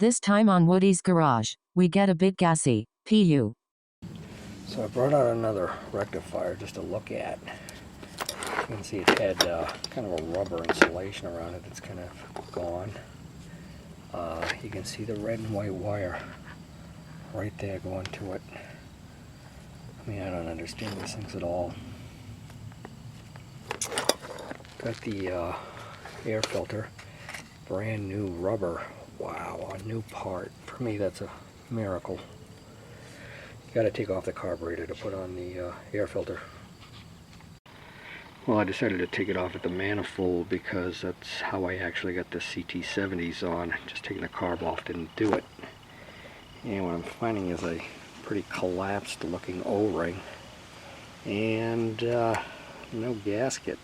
This time on Woody's Garage, we get a bit gassy. PU. So I brought out another rectifier just to look at. You can see it had kind of a rubber insulation around it that's kind of gone. You can see the red and white wire right there going to it. I mean, I don't understand these things at all. Got the air filter, brand new rubber. Wow, a new part. For me, that's a miracle. You got to take off the carburetor to put on the air filter. Well, I decided to take it off at the manifold because that's how I actually got the CT70s on. Just taking the carb off didn't do it. And what I'm finding is a pretty collapsed looking O-ring and no gasket.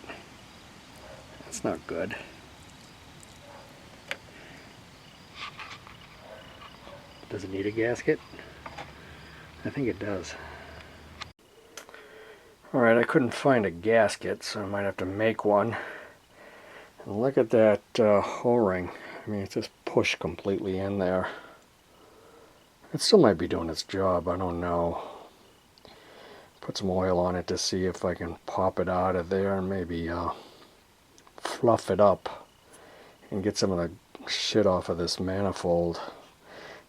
That's not good. Does it need a gasket? I think it does. Alright, I couldn't find a gasket, so I might have to make one. And look at that O-ring. I mean, it's just pushed completely in there. It still might be doing its job, I don't know. Put some oil on it to see if I can pop it out of there and maybe fluff it up and get some of the shit off of this manifold.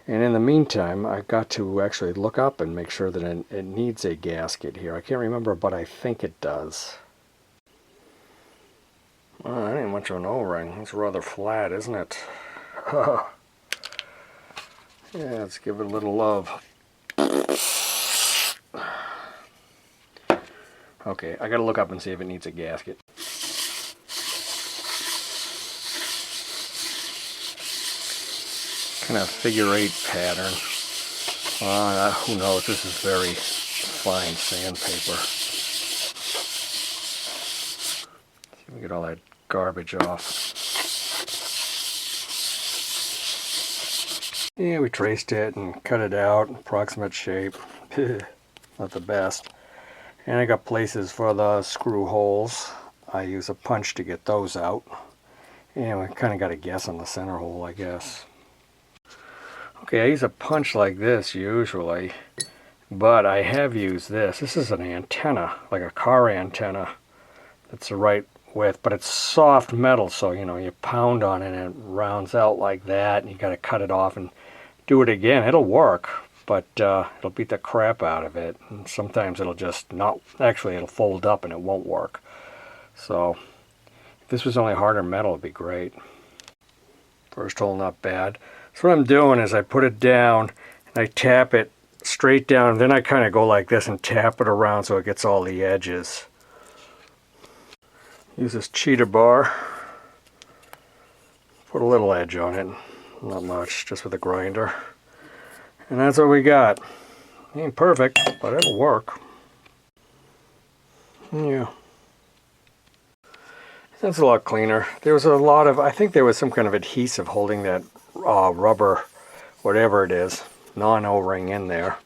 And in the meantime, I've got to actually look up and make sure that it needs a gasket here. I can't remember, but I think it does. Well, that ain't much of an O-ring. It's rather flat, isn't it? Yeah, let's give it a little love. Okay, I gotta look up and see if it needs a gasket. Kind of figure-8 pattern. Who knows? This is very fine sandpaper. See if we get all that garbage off. Yeah, we traced it and cut it out, approximate shape. Not the best. And I got places for the screw holes. I use a punch to get those out. And we kind of got a guess on the center hole, I guess. Okay, I use a punch like this usually, but I have used this. This is an antenna, like a car antenna. It's the right width, but it's soft metal, so you know, you pound on it and it rounds out like that, and you got to cut it off and do it again. It'll work, but it'll beat the crap out of it. And sometimes it'll just not, actually it'll fold up and it won't work. So if this was only harder metal, it'd be great. First hole, not bad. So what I'm doing is I put it down and I tap it straight down, then I kind of go like this and tap it around so it gets all the edges. Use this cheater bar, put a little edge on it, not much, just with a grinder. And that's what we got. Ain't perfect, but it'll work. Yeah. That's a lot cleaner. There was a lot of, I think there was some kind of adhesive holding that rubber, whatever it is, non-O-ring in there.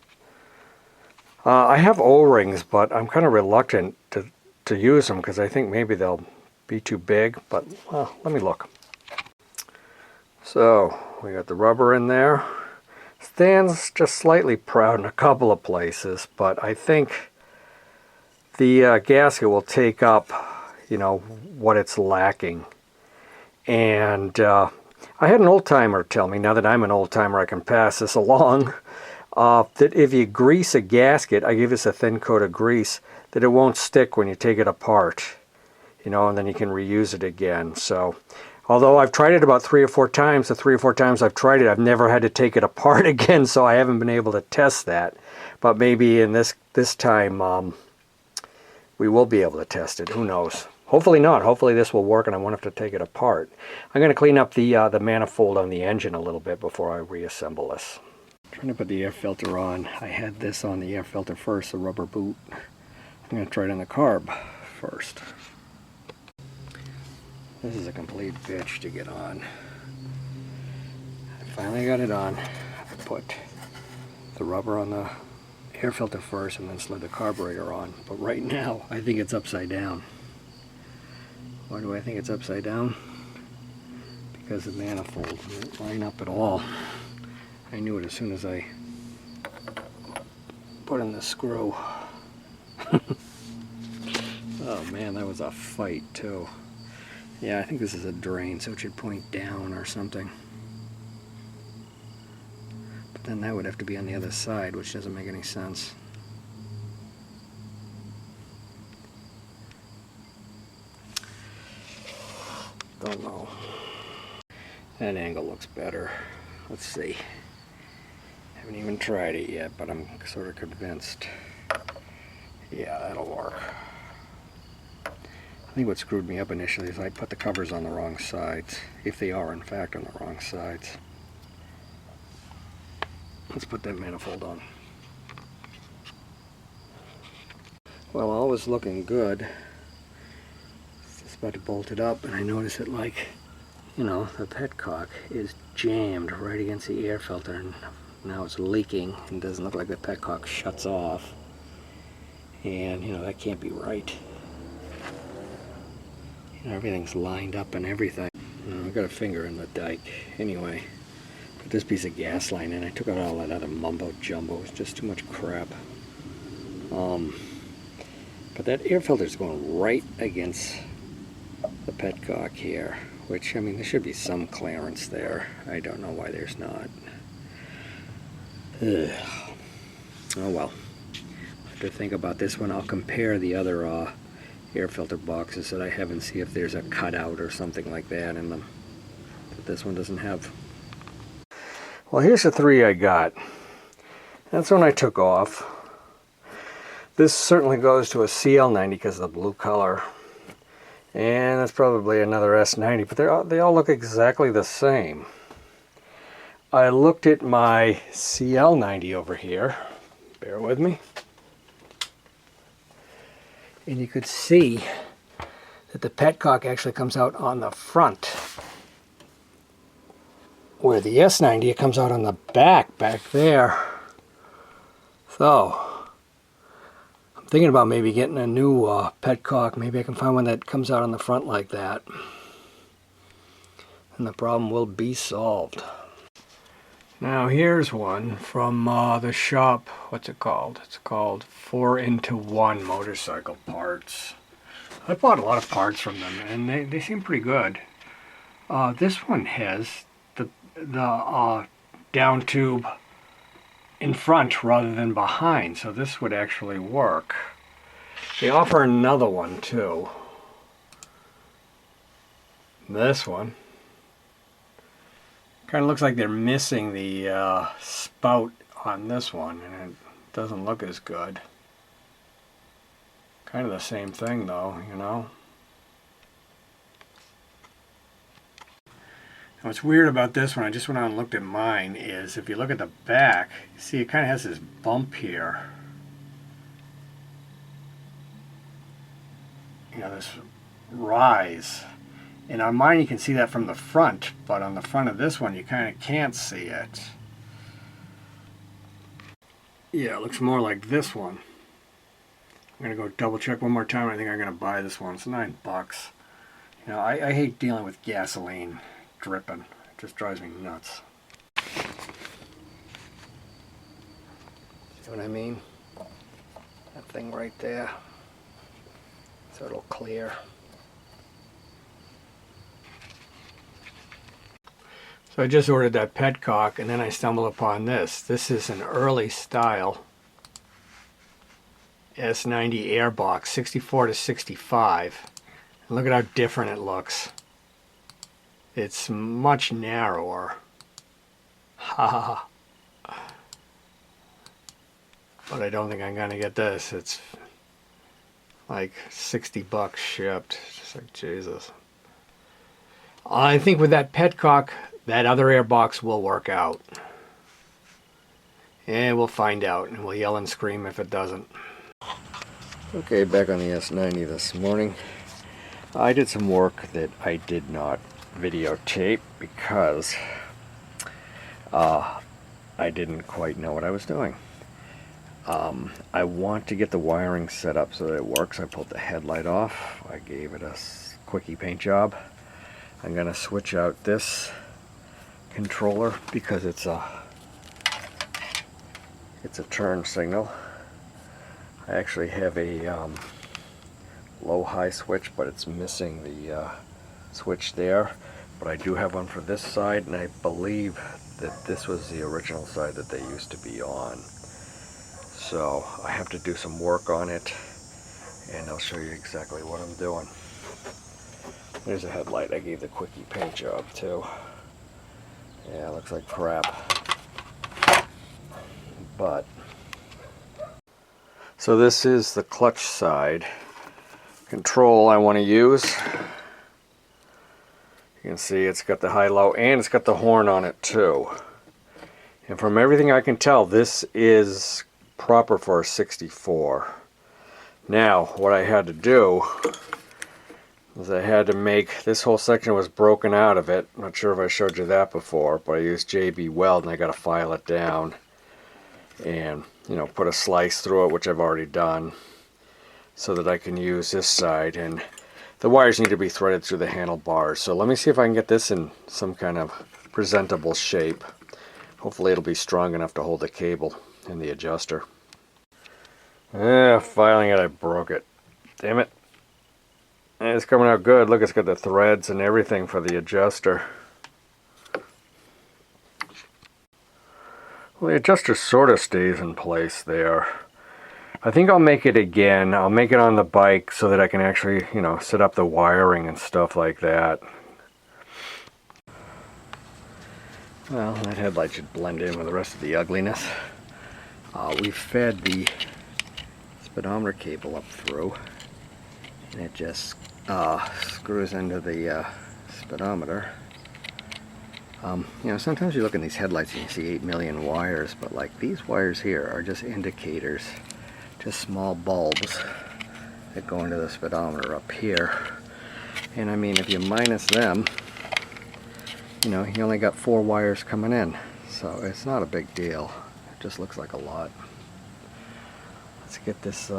I have O-rings, but I'm kind of reluctant to use them because I think maybe they'll be too big, but well, let me look. So we got the rubber in there. Stands just slightly proud in a couple of places, but I think the gasket will take up, you know, what it's lacking. And I had an old-timer tell me, now that I'm an old-timer I can pass this along, that if you grease a gasket, I give this a thin coat of grease, that it won't stick when you take it apart, you know, and then you can reuse it again. So, although I've tried it about 3 or 4 times, the 3 or 4 times I've tried it, I've never had to take it apart again, so I haven't been able to test that. But maybe in this time, we will be able to test it. Who knows? Hopefully not. Hopefully this will work and I won't have to take it apart. I'm going to clean up the manifold on the engine a little bit before I reassemble this. Trying to put the air filter on. I had this on the air filter first, the rubber boot. I'm going to try it on the carb first. This is a complete bitch to get on. I finally got it on. I put the rubber on the air filter first and then slid the carburetor on. But right now, I think it's upside down. Why do I think it's upside down? Because the manifold doesn't line up at all. I knew it as soon as I put in the screw. Oh man, that was a fight too. Yeah, I think this is a drain, so it should point down or something. But then that would have to be on the other side, which doesn't make any sense. Don't know. That angle looks better. Let's see. Haven't even tried it yet, but I'm sort of convinced. Yeah, that'll work. I think what screwed me up initially is I put the covers on the wrong sides, if they are in fact on the wrong sides. Let's put that manifold on. Well, all was looking good. Just about to bolt it up, and I notice it, like, you know, the petcock is jammed right against the air filter, and now it's leaking and doesn't look like the petcock shuts off. And, you know, that can't be right. You know, everything's lined up and everything. I've got a finger in the dike. Anyway, put this piece of gas line in. I took out all that other mumbo jumbo. It's just too much crap. But that air filter is going right against the petcock here, which, I mean, there should be some clearance there. I don't know why there's not. Ugh. Oh well. I'll have to think about this one. I'll compare the other air filter boxes that I have and see if there's a cutout or something like that in them that this one doesn't have. Well, here's the three I got. That's one I took off. This certainly goes to a CL90 because of the blue color. And that's probably another S90, but they all look exactly the same. I looked at my CL90 over here. Bear with me. And you could see that the petcock actually comes out on the front. Where the S90, it comes out on the back there. So, I'm thinking about maybe getting a new petcock. Maybe I can find one that comes out on the front like that. And the problem will be solved. Now here's one from the shop. What's it called? It's called 4-into-1 Motorcycle Parts. I bought a lot of parts from them, and they seem pretty good. This one has the down tube in front rather than behind, so this would actually work. They offer another one too. This one kind of looks like they're missing the spout on this one, and it doesn't look as good. Kind of the same thing though, you know. Now what's weird about this one, I just went out and looked at mine, is if you look at the back, you see it kind of has this bump here. You know, this rise. And on mine you can see that from the front, but on the front of this one you kind of can't see it. Yeah, it looks more like this one. I'm going to go double check one more time. I think I'm going to buy this one. It's $9. You know, I hate dealing with gasoline dripping. It just drives me nuts. See what I mean? That thing right there. So it'll clear. So I just ordered that petcock, and then I stumbled upon this. This is an early style S90 airbox, 64 to 65. And look at how different it looks. It's much narrower. Ha. But I don't think I'm gonna get this. It's like $60 shipped. Just like Jesus. I think with that petcock, that other airbox will work out. And we'll find out, and we'll yell and scream if it doesn't. Okay, back on the S90 this morning. I did some work that I did not videotape because I didn't quite know what I was doing. I want to get the wiring set up so that it works. I pulled the headlight off. I gave it a quickie paint job. I'm going to switch out this controller because it's a it's a turn signal. I actually have a low-high switch, but it's missing the switch there. But I do have one for this side, and I believe that this was the original side that they used to be on. So I have to do some work on it, and I'll show you exactly what I'm doing. There's a headlight. I gave the quickie paint job too. Yeah, it looks like crap. But so this is the clutch side control I want to use. You can see it's got the high-low, and it's got the horn on it too. And from everything I can tell, this is proper for a 64. Now, what I had to do was I had to make, this whole section was broken out of it. I'm not sure if I showed you that before, but I used JB Weld, and I got to file it down and, you know, put a slice through it, which I've already done, so that I can use this side. And the wires need to be threaded through the handlebars. So let me see if I can get this in some kind of presentable shape. Hopefully it'll be strong enough to hold the cable and the adjuster. Filing it, I broke it. Damn it. It's coming out good. Look, it's got the threads and everything for the adjuster. Well, the adjuster sort of stays in place there. I think I'll make it again. I'll make it on the bike so that I can actually, you know, set up the wiring and stuff like that. Well, that headlight should blend in with the rest of the ugliness. We fed the speedometer cable up through, and it just screws into the speedometer. You know, sometimes you look in these headlights and you see 8 million wires, but like these wires here are just indicators, just small bulbs that go into the speedometer up here. And I mean, if you minus them, you know, you only got 4 wires coming in, so it's not a big deal. It just looks like a lot. Let's get this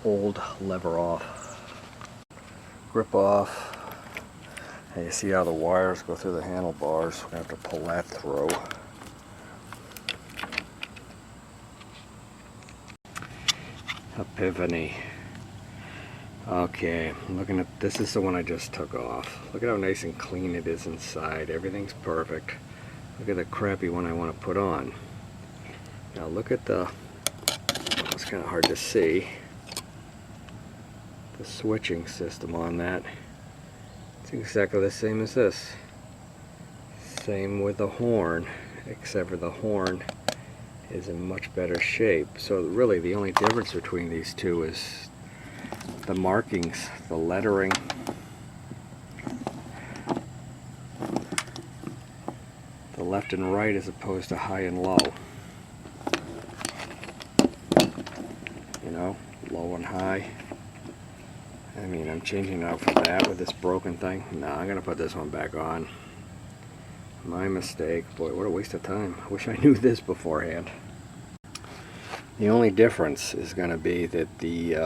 old lever off. Grip off. And you see how the wires go through the handlebars. We're going to have to pull that through. Epiphany. Okay, I'm looking at, this is the one I just took off. Look at how nice and clean it is inside. Everything's perfect. Look at the crappy one I want to put on. Now look at the, it's kind of hard to see, the switching system on that. It's exactly the same as this. Same with the horn, except for the horn is in much better shape. So really the only difference between these two is the markings, the lettering. The left and right as opposed to high and low. You know, low and high. I mean, I'm changing out for that with this broken thing. No, I'm going to put this one back on. My mistake. Boy, what a waste of time. I wish I knew this beforehand. The only difference is going to be that the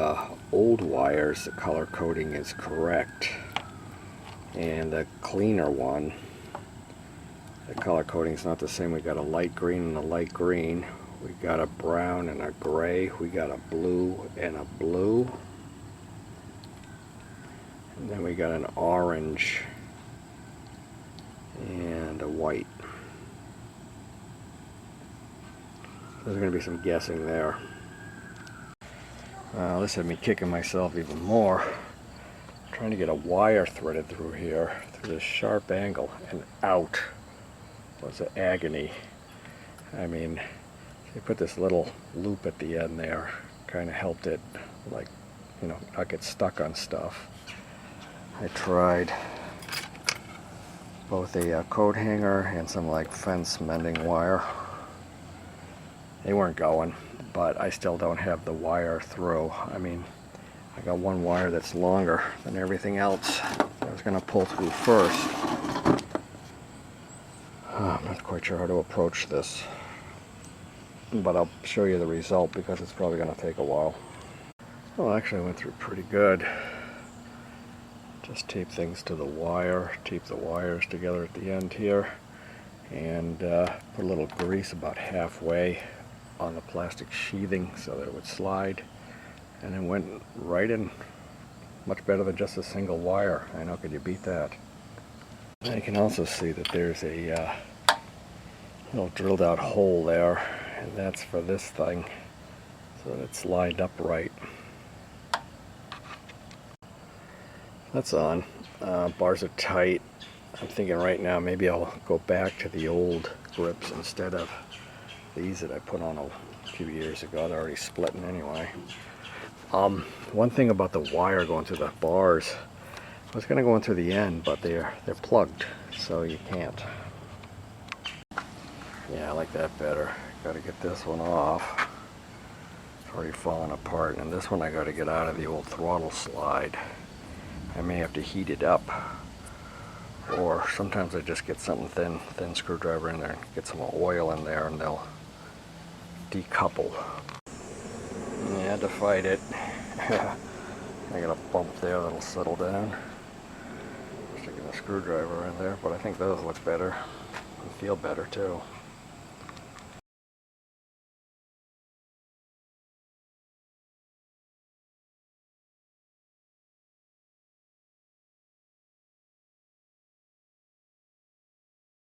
old wires, the color coding is correct. And the cleaner one, the color coding is not the same. We got a light green and a light green. We got a brown and a gray. We got a blue and a blue. And then we got an orange and a white. There's going to be some guessing there. This had me kicking myself even more. I'm trying to get a wire threaded through here, through this sharp angle, and out. Was an agony. I mean, they put this little loop at the end there. Kind of helped it, like, you know, not get stuck on stuff. I tried both a coat hanger and some like fence mending wire. They weren't going, but I still don't have the wire through. I mean, I got one wire that's longer than everything else I was going to pull through first. I'm not quite sure how to approach this, but I'll show you the result because it's probably going to take a while. Well, actually I went through pretty good. Just tape things to the wire, tape the wires together at the end here, and put a little grease about halfway on the plastic sheathing so that it would slide, and it went right in much better than just a single wire. I know, could you beat that? And you can also see that there's a little drilled out hole there, and that's for this thing so that it's lined up right. That's on. Bars are tight. I'm thinking right now maybe I'll go back to the old grips instead of these that I put on a few years ago. They're already splitting anyway. One thing about the wire going through the bars, I was going to go in through the end, but they're plugged, so you can't. Yeah, I like that better. Got to get this one off. It's already falling apart, and this one I got to get out of the old throttle slide. I may have to heat it up, or sometimes I just get something thin screwdriver in there and get some oil in there and they'll decouple. Yeah, I had to fight it. I got a bump there that'll settle down. Sticking a screwdriver in there, but I think those look better and feel better too.